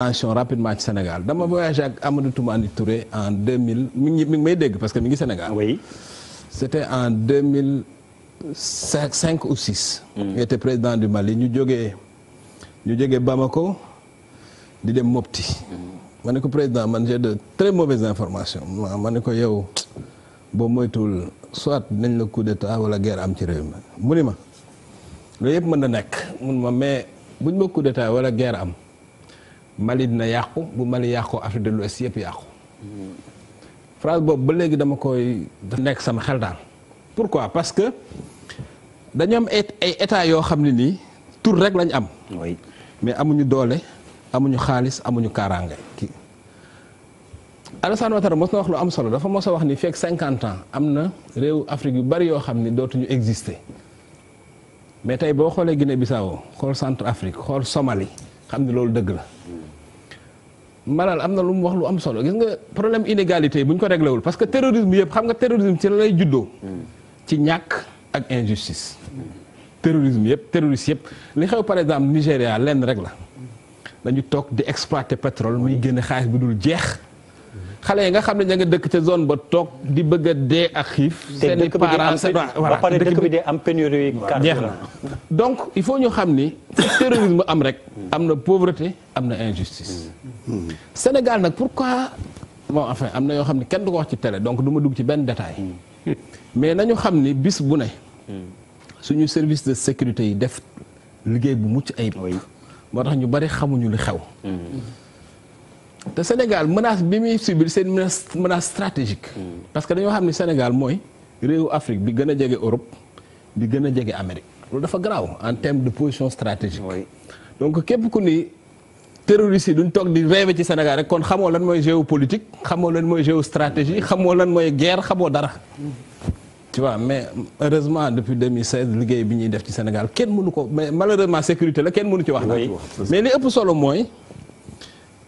attention rapidement ci Sénégal dama voyagé ak Amadou Toumani Touré en 2000 mi ngi may dégg parce que mi ngi Sénégal. Oui. C'était en 2005 ou 6. Il était président du Mali ñu jógee Bamako di dem Mopti. ma ne ko président man j'ai de très mauvaises informations ma ne ko yow boo moytuwul soit nañ la coup d'état wala guerre am ci réew mi mu ni ma loolu yëpp mën na nekk mun ma mais buñ ma coup d'état wala guerre am. Mali dina yàqu bu Mali yàqu Afrique de l'Ouest yëpp yàqu phrase boobu ba léegi dama koy nekk sama xel daal. pourquoi parce que dañu am ay état yoo xam ne nii tur rek lañ am. oui mais amuñu doole amuñu xaalis amuñu kaaraange kii. Alassane Ouattara mos na wax lu am solo dafa mos a wax ni fekk 50 ans am na réew Afrique yu bari yoo xam ni dootuñu exister mais tey boo xoolee Guinée-Bissau xool Centrafrique xool Somalie xam ni loolu dëgg la. Malal am na lu mu wax lu am solo gis nga problème inégalité bu ñu ko réglé wul parce que terrorisme yëpp xam nga terrorisme ci la lay juddoo. ci ñàkk ak injustice. terrorisme yëpp terroriste yëpp li xew par exemple Nigéria lenn rek la dañu toog di exploiter pétrole muy génne xaalis bi dul jeex. xale yi nga xam ne ña nga dëkk ca zone ba toog di bëgg a dee ak xiif. seen i parents ba pare dëkk bi de am pénurie jeex na donc il faut ñu xam ni terrorisme am rek am na pauvreté am na injustice. Sénégal nag pourquoi bon enfin am na yoo xam ne kenn du ko wax ci télé donc du ma dugg ci benn détail mais nañu xam ni bis bu ne suñu service de sécurité yi def liggéey bu mucc ayib. moo tax ñu bari xamuñu li xew. te Sénégal menace bi muy subir c'est une menace stratégique. parce que dañoo xam ni Sénégal mooy réewu Afrique bi gën a jege Europe bi gën a jege Amérique loolu dafa garaaw en termes de position stratégique. donc képp ku ni terroristes yi duñ toog di rêver ci Sénégal rek kon xamoo lan mooy géopolitique xamoo lan mooy géostratégie xamoo lan mooy guerre xamoo dara. tu vois mais heureusement depuis 2016 liggéey bi ñuy def ci Sénégal kenn mënu ko mais malheureusement sécurité la kenn mënu ci wax. mais li ëpp solo mooy.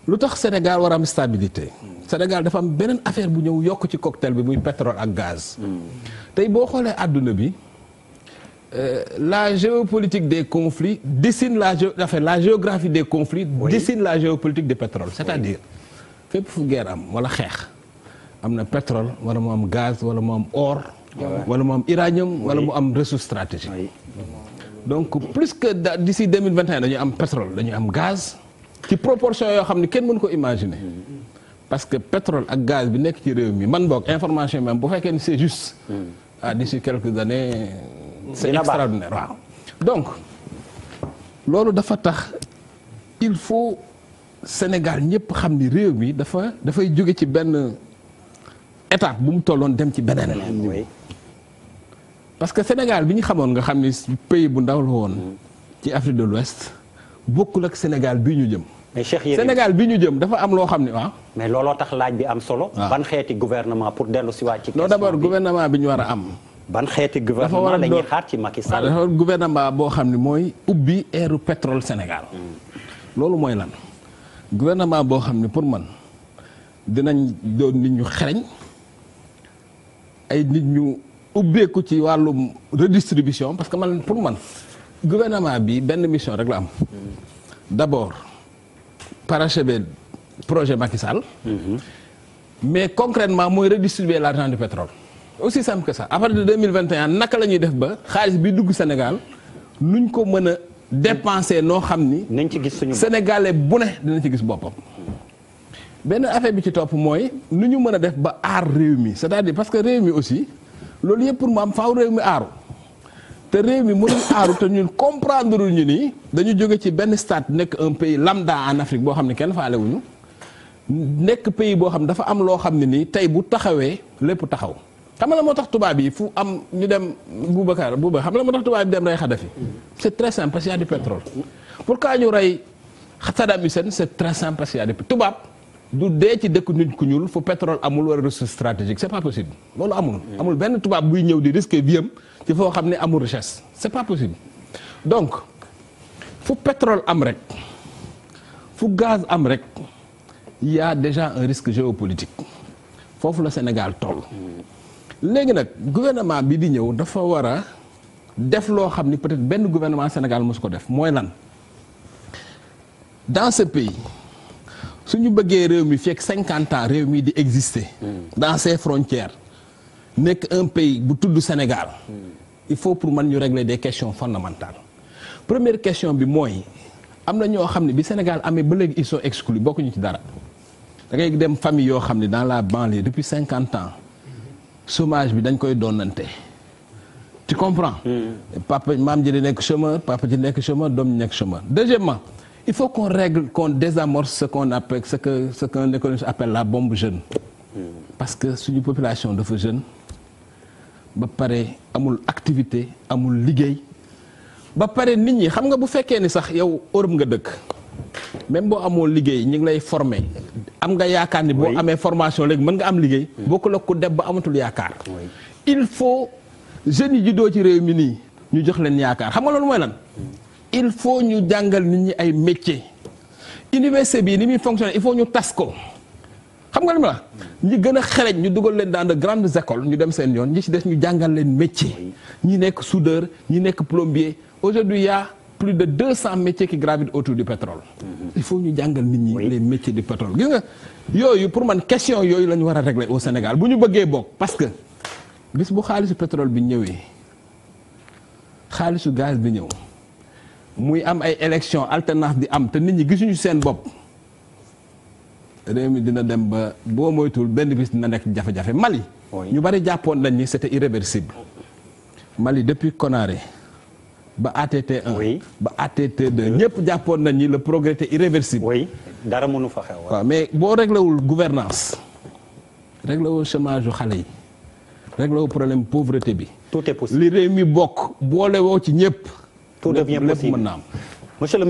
lu tax Sénégal war a am stabilité Sénégal dafa am beneen affaire bu ñëw yokk ci cocktail bi muy pétrole ak gaz. tey boo xoolee àdduna bi la géopolitique des conflits dessine la géographie des conflits dessine la géopolitique du pétrole. c'est-à-dire fépp fu guerre am wala xeex am na pétrole wala mu am gaz wala mu am or. wala mu am uranium wala mu am ressource stratégique. donc plus que d'ici 2021 dañuy am pétrole dañuy am gaz. ci proportion yoo xam ne kenn mënu ko imaginer parce que pétrole ak gaz bi nekk ci réew mi man boog information même bu fekkee ni c'est juste d'ici quelques années c'est extraordinaire waaw donc loolu dafa tax il faut Sénégal ñëpp xam ni réew mi dafay jóge ci benn étape bu mu tolloon dem ci beneen parce que Sénégal bi ñu xamoon nga xam ni pays bu ndaw la woon ci Afrique de l'Ouest bokkul ak Sénégal bii ñu jëm. mais Cheikh Yérim Sénégal bii ñu jëm dafa am loo xam ne waaw. mais looloo tax laaj bi am solo. ban xeeti gouvernement pour dellu si waat ci. non d'abord gouvernement bi ñu war a am. ban xeeti gouvernement la ñuy xaar ci Macky Sall. dafa gouvernement boo xam ne mooy ubbi eeru pétrole Sénégal. loolu mooy lan gouvernement boo xam ne pour man dinañ doon nit ñu xereñ ay nit ñu ubbeeku ci wàllum redistribution parce que man pour man. gouvernement bi benn mission rek la am d'abord parachever projet Macky Sall. mais concrètement mooy redistribuer l'argent du pétrole aussi simple que ça à partir de 2021 naka la ñuy def ba xaalis bi dugg Sénégal nuñ ko mën a dépenser noo xam ni. nañ ci gis suñu Sénégalais bu ne dina ci gis boppam. benn affaire bi ci topp mooy nu ñu mën a def ba aar réew mi c'est-à-dire parce que réew mi aussi loolu yëpp pour mu am faaw réew mi aaru. te réew mi mënul aaru te ñun comprendre ñu ni dañu jóge ci benn stade nekk un pays lambda en Afrique boo xam ne kenn faale wuñu nekk pays boo xam ne dafa am loo xam ne nii tey bu taxawee lépp taxaw. xam nga la moo tax tubaab yi fu am ñu dem Boubacar xam nga la moo tax tubaab yi dem rey Kadhafi c'est très simple parce qu'il y a du pétrole. pourquoi ñu rey Saddam Hussein c'est très simple parce qu'il y a du tubaab du dee ci dëkk nit ku ñuul fu pétrole amul wala ressource stratégique c'est pas possible loolu amul. amul benn tubaab buy ñëw di risquer vie am ci foo xam ne amul richesse c'est pas possible donc fu pétrole am rek fu gaz am rek il y a déjà un risque géopolitique foofu la Sénégal toll. léegi nag gouvernement bi di ñëw dafa war a def loo xam ni peut-être benn gouvernement Sénégal mosu ko def mooy lan dans ce pays suñu bëggee réew mi fekk 50 ans réew mi di exister. dans ses frontières nekk un pays bu tudd Sénégal. il faut pour man ñu régler des questions fondamentales. première question bi mooy am na ñoo xam ne bi Sénégal amee ba léegi ils sont exclus bokkuñu ci dara da ngay dem famille yoo xam ne dans la banlieue depuis 50 ans chômage bi dañ koy doonante. tu comprends. papa maam ji di nekk chômeur papa ji nekk chômeur doom ji nekk chômeur. deuxièmement il faut qu'on règle qu'on désamorce ce qu'un économiste appelle la bombe jeune. parce que suñu population dafa jeune ba pare amul activité amul liggéey ba pare nit ñi xam nga bu fekkee ni sax yow Europe nga dëkk même boo amoo liggéey ñu ngi lay former am nga yaakaar ni boo amee formation léegi mën nga am liggéey. bokkul ak ku deb ba amatul yaakaar. il faut jeunes yi juddoo ci réew mi nii ñu jox leen yaakaar xam nga loolu mooy lan. il faut ñu jàngal nit ñi ay métiers. université bi ni muy fonctionner il faut ñu tas ko xam nga li ma la ñi gën a xereñ ñu dugal leen dans de grandes écoles ñu dem seen yoon ñi ci des ñu jàngal leen métier. ñi nekk soudeur ñi nekk plombier aujourd'hui il y a plus de 200 métiers qui gravitent autour du pétrole. il faut ñu jàngal nit ñi les métiers du pétrole gis nga yooyu pour man question yooyu la ñu war a régler au Sénégal bu ñu bëggee bokk parce que bis bu xaalisu pétrole bi ñëwee xaalisu gaz bi ñëw muy am ay élections alternance di am te nit ñi gisuñu seen bopp réew mi dina dem ba boo moytuwul benn bis dina nekk jafe-jafe Mali. ñu bari jàppoon nañ ni c'était irréversible. Mali depuis Konaré ba ATT 1. ba ATT 2 ñëpp jàppoon nañ ni le progrès était irréversible. dara mënu fa xew. waaw mais boo réglewul gouvernance réglewul chômage yu xale yi réglewul problème pauvreté bi. tout est possible li réew mi bokk boole woo ci ñëpp. tout devient possible lépp mën na am. Monsieur le